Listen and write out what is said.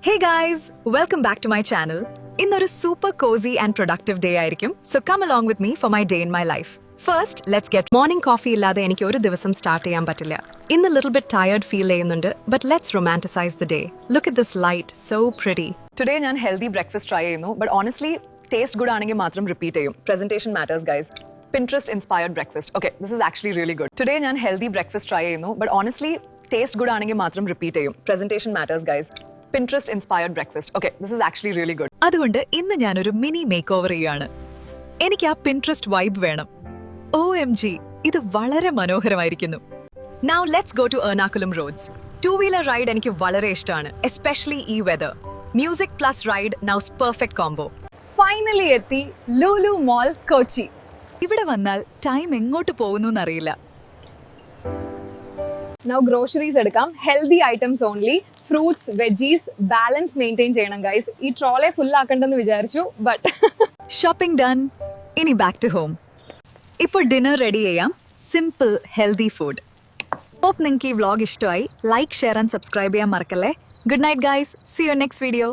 Hey guys, welcome back to my channel. ഇന്നൊരു super cozy and productive day ആയിരിക്കും. So come along with me for my day in my life. First, let's get morning coffee ഇല്ലാതെ എനിക്ക് ഒരു ദിവസം start ചെയ്യാൻ പറ്റില്ല. ഇന്ന് little bit tired feel ചെയ്യുന്നുണ്ട്, but let's romanticize the day. Look at this light, so pretty. Today ഞാൻ healthy breakfast try ചെയ്യുന്നു, but honestly, taste good ആണെങ്കിൽ മാത്രം repeat ചെയ്യും. Presentation matters, guys. Pinterest inspired breakfast. Okay, this is actually really good. Today ഞാൻ healthy breakfast try ചെയ്യുന്നു, but honestly, taste good ആണെങ്കിൽ മാത്രം repeat ചെയ്യും. Presentation matters, guys. Pinterest inspired breakfast. Okay, this is actually really good. അതുകൊണ്ട് ഇന്ന് ഞാൻ ഒരു mini make over ചെയ്യാണ്. എനിക്ക് ആ Pinterest വൈബ് വേണം. OMG, ഇത് വളരെ മനോഹരമായിരിക്കുന്നു. Now let's go to Ernakulam roads. Two-wheeler ride എനിക്ക് വളരെ ഇഷ്ടമാണ്, especially ഈ weather. Music plus ride now's perfect combo. Finally എത്തി ലുലു മോൾ കൊച്ചി. ഇവിടെ വന്നാൽ ടൈം എങ്ങോട്ട് പോകുന്നു എന്നറിയില്ല. നൗ ഗ്രോസറീസ് എടുക്കാം. Healthy items only. Fruits, veggies, balance maintain ചെയ്യണം ഗൈസ്. ഈ ട്രോളെ ഫുൾ ആക്കണ്ടെന്ന് വിചാരിച്ചു, ബട്ട് ഷോപ്പിംഗ് ഡൺ. ഇനി ബാക്ക് ടു ഹോം. ഇപ്പോൾ ഡിന്നർ റെഡി ചെയ്യാം. Simple healthy food. ഹോപ്പ് നിങ്ങൾക്ക് ഈ വ്ളോഗ് ഇഷ്ടമായി. ലൈക്ക്, ഷെയർ ആൻഡ് സബ്സ്ക്രൈബ് ചെയ്യാൻ മറക്കല്ലേ. Good night guys. See you next video.